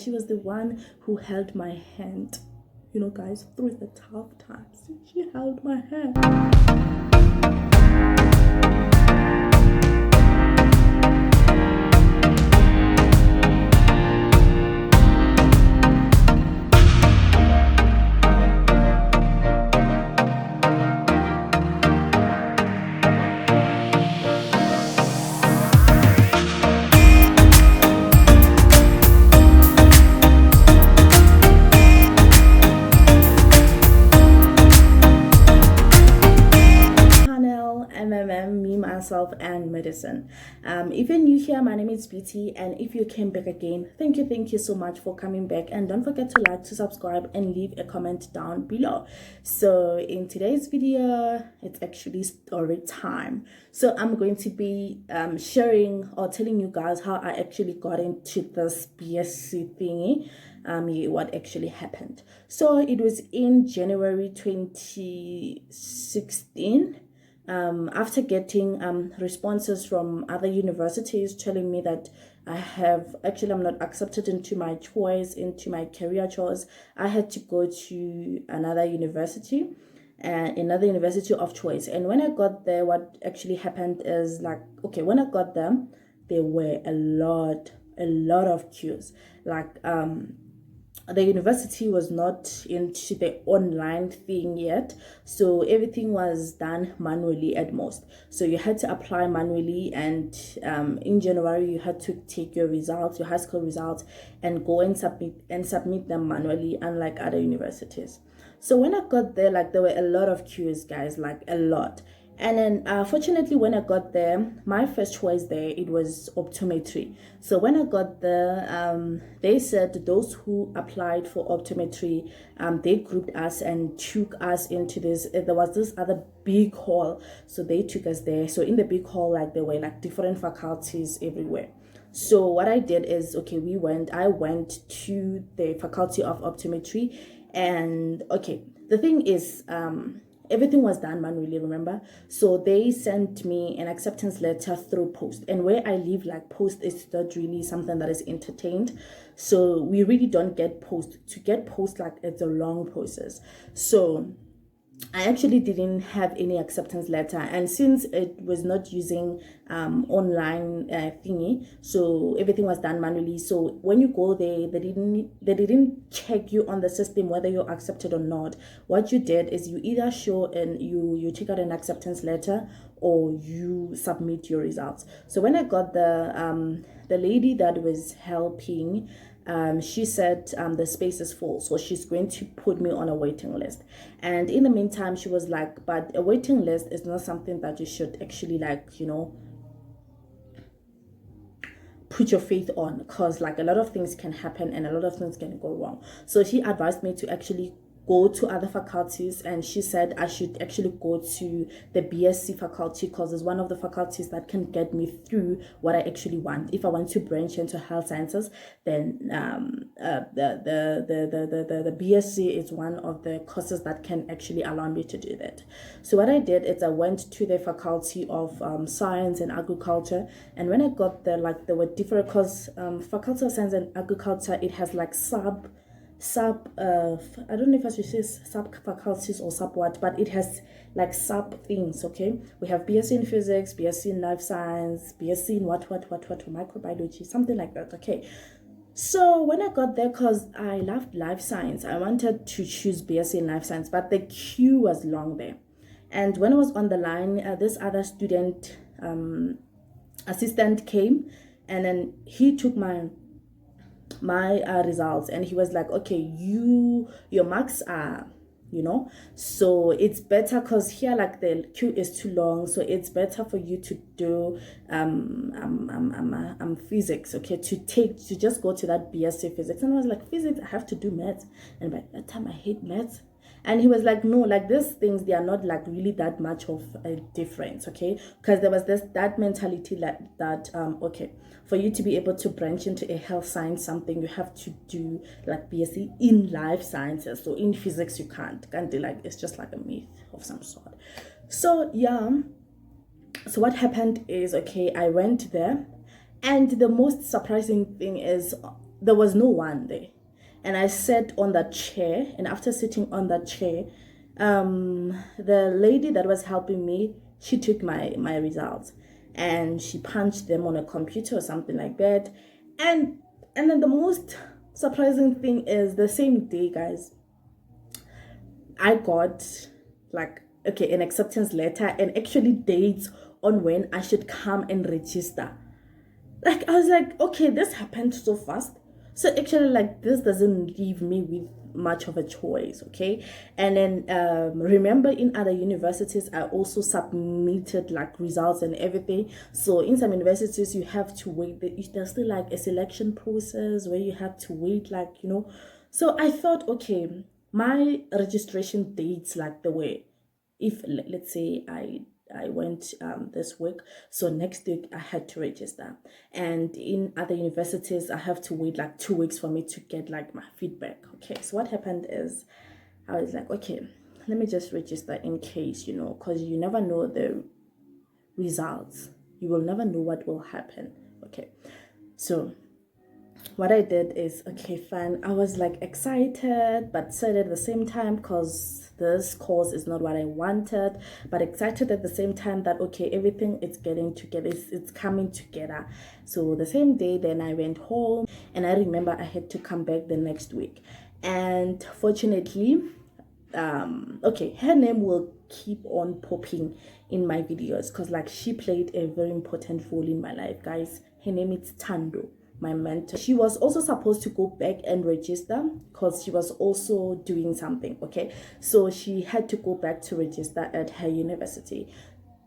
She was the one who held my hand, you know, guys, through the tough times. She held my hand. Me, myself, and Medisyne. If you're new here, my name is Beauty, and if you came back again, thank you so much for coming back. And don't forget to like, to subscribe, and leave a comment down below. So in today's video, it's actually story time. So I'm going to be sharing or telling you guys how I actually got into this BSc thingy. What actually happened. So it was in January 2016. After getting responses from other universities telling me that I'm not accepted into my choice, into my career choice, I had to go to another university of choice. And when I got there, what actually happened is like, okay, when I got there, there were a lot of queues. Like the university was not into the online thing yet, so everything was done manually at most. So you had to apply manually, and in January you had to take your results, your high school results, and go and submit them manually, unlike other universities. So when I got there, like, there were a lot of queues, guys, like a lot. And then fortunately, when I got there, my first choice there, it was optometry. So when I got there, they said those who applied for optometry, they grouped us and took us into this. There was this other big hall, so they took us there. So in the big hall, like, there were like different faculties everywhere. So what I did is, okay, I went to the faculty of optometry, and okay, the thing is, everything was done manually, remember? So they sent me an acceptance letter through post. And where I live, like, post is not really something that is entertained. So we really don't get post. To get post, like, it's a long process. So I actually didn't have any acceptance letter, and since it was not using online thingy, so everything was done manually. So when you go there, they didn't check you on the system whether you're accepted or not. What you did is you either show and you take out an acceptance letter, or you submit your results. So when I got the lady that was helping, she said the space is full, so she's going to put me on a waiting list. And in the meantime, she was like, but a waiting list is not something that you should actually, like, you know, put your faith on, because like a lot of things can happen and a lot of things can go wrong. So she advised me to actually go to other faculties, and she said I should actually go to the BSc faculty, because it's one of the faculties that can get me through what I actually want. If I want to branch into health sciences, then the BSc is one of the courses that can actually allow me to do that. So what I did is I went to the faculty of science and agriculture, and when I got there, like, there were different, because faculty of science and agriculture, it has like I don't know if I should say sub faculties or sub what, but it has like sub things. Okay, we have BSc in physics, BSc in life science, BSc in what microbiology, something like that. Okay, so when I got there, because I loved life science, I wanted to choose BSc in life science, but the queue was long there. And when I was on the line, this other student assistant came, and then he took my results, and he was like, okay, your marks are, you know, so it's better, because here, like, the queue is too long, so it's better for you to do physics, okay, to just go to that BSc physics. And I was like, physics, I have to do maths, and by that time I hate maths. And he was like, no, like, these things, they are not like really that much of a difference, okay? Because there was that mentality that okay, for you to be able to branch into a health science something, you have to do like BSc in life sciences. So in physics you can't do, like, it's just like a myth of some sort. So yeah, so what happened is, okay, I went there, and the most surprising thing is, there was no one there. And I sat on that chair, and after sitting on that chair, the lady that was helping me, she took my results and she punched them on a computer or something like that. And then the most surprising thing is, the same day, guys, I got like, okay, an acceptance letter and actually dates on when I should come and register. Like, I was like, okay, this happened so fast. So actually, like, this doesn't leave me with much of a choice, okay? And then remember, in other universities, I also submitted like results and everything. So in some universities, you have to wait. There's still like a selection process where you have to wait, like, you know. So I thought, okay, my registration dates, like the way, if let's say I went this week, so next week I had to register. And in other universities, I have to wait like 2 weeks for me to get like my feedback. Okay, so what happened is, I was like, okay, let me just register in case, you know, because you never know the results. You will never know what will happen. Okay, so what I did is, okay, fine. I was like excited, but sad at the same time, because this course is not what I wanted, but excited at the same time that, okay, everything is getting together, it's coming together. So the same day, then I went home, and I remember I had to come back the next week. And fortunately, okay, her name will keep on popping in my videos, because like, she played a very important role in my life, guys. Her name is Tando, my mentor. She was also supposed to go back and register, because she was also doing something. Okay, so she had to go back to register at her university,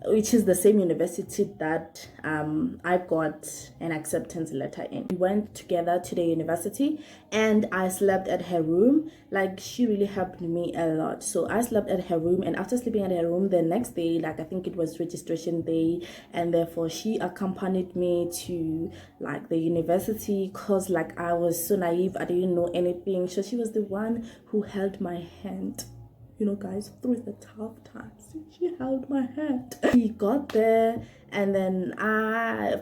which is the same university that I got an acceptance letter in. We went together to the university, and I slept at her room. Like, she really helped me a lot. So I slept at her room, and after sleeping at her room, the next day, like, I think it was registration day, and therefore she accompanied me to like the university, because like, I was so naive, I didn't know anything. So she was the one who held my hand, you know, guys, through the tough times. She held my hand. We got there, and then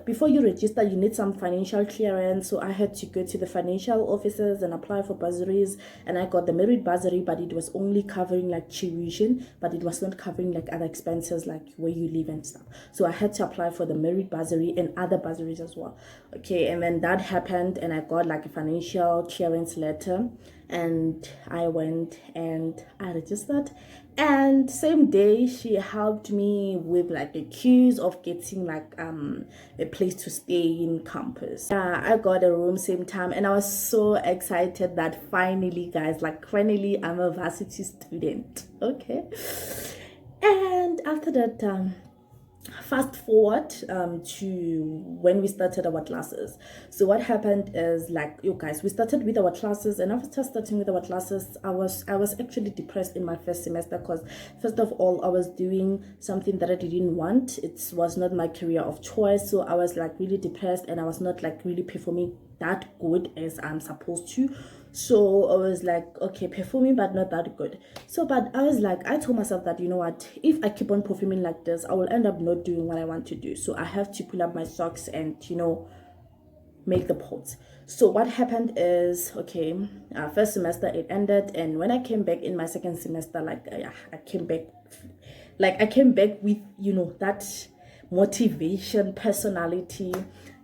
before you register, you need some financial clearance. So I had to go to the financial offices and apply for bursaries, and I got the merit bursary, but it was only covering like tuition, but it was not covering like other expenses, like where you live and stuff. So I had to apply for the merit bursary and other bursaries as well. Okay, and then that happened, and I got like a financial clearance letter, and I went and I registered. And same day, she helped me with like the queues of getting like a place to stay in campus. I got a room same time, and I was so excited that finally, guys, like, finally I'm a varsity student. Okay, and after that, fast forward to when we started our classes. So what happened is, like, you guys, we started with our classes, and after starting with our classes, I was actually depressed in my first semester, because first of all, I was doing something that I didn't want. It was not my career of choice. So I was like really depressed, and I was not like really performing that good as I'm supposed to. So I was like, okay, performing but not that good. So, but I was like, I told myself that, you know what, if I keep on performing like this, I will end up not doing what I want to do. So I have to pull up my socks and, you know, make the pots. So what happened is, okay, first semester it ended, and when I came back in my second semester, like, I came back with, you know, that motivation, personality,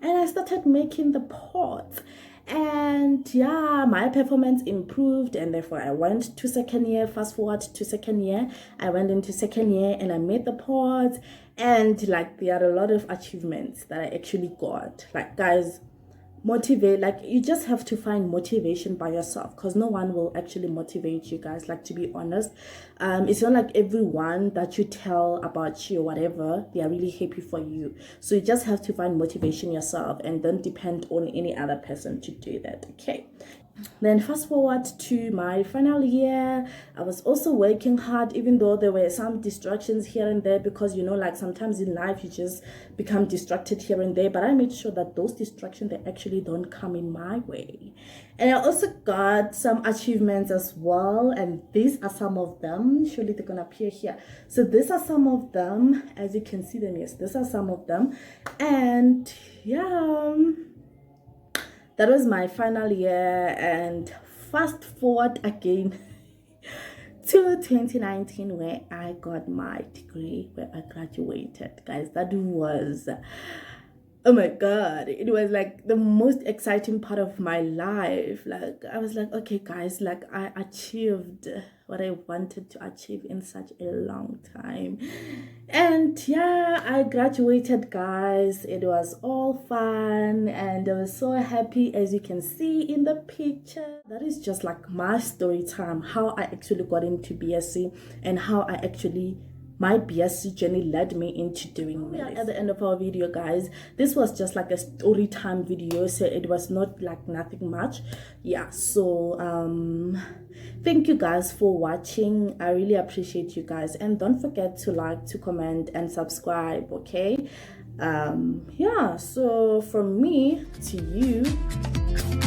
and I started making the pots. And yeah, my performance improved, and therefore I went to second year. Fast forward to second year, I went into second year, and I made the pods, and like, there are a lot of achievements that I actually got. Like, guys, motivate, like, you just have to find motivation by yourself, because no one will actually motivate you, guys. Like, to be honest, it's not like everyone that you tell about you or whatever, they are really happy for you. So you just have to find motivation yourself, and don't depend on any other person to do that. Okay, then fast forward to my final year, I was also working hard, even though there were some distractions here and there, because, you know, like, sometimes in life you just become distracted here and there. But I made sure that those distractions, they actually don't come in my way. And I also got some achievements as well, and these are some of them. Surely they're gonna appear here. So these are some of them, as you can see them. Yes, these are some of them. And yeah, that was my final year. And fast forward again to 2019, where I got my degree, where I graduated. Guys, that was, oh my god, it was like the most exciting part of my life. Like, I was like, okay guys, like I achieved what I wanted to achieve in such a long time. And yeah, I graduated, guys. It was all fun and I was so happy, as you can see in the picture. That is just like my story time, how I actually got into BSc and how I actually, my BSc journey led me into doing medicine. At the end of our video, guys, this was just like a story time video, so it was not like nothing much. Yeah, so thank you guys for watching. I really appreciate you guys, and don't forget to like, to comment, and subscribe. Okay, yeah, so from me to you.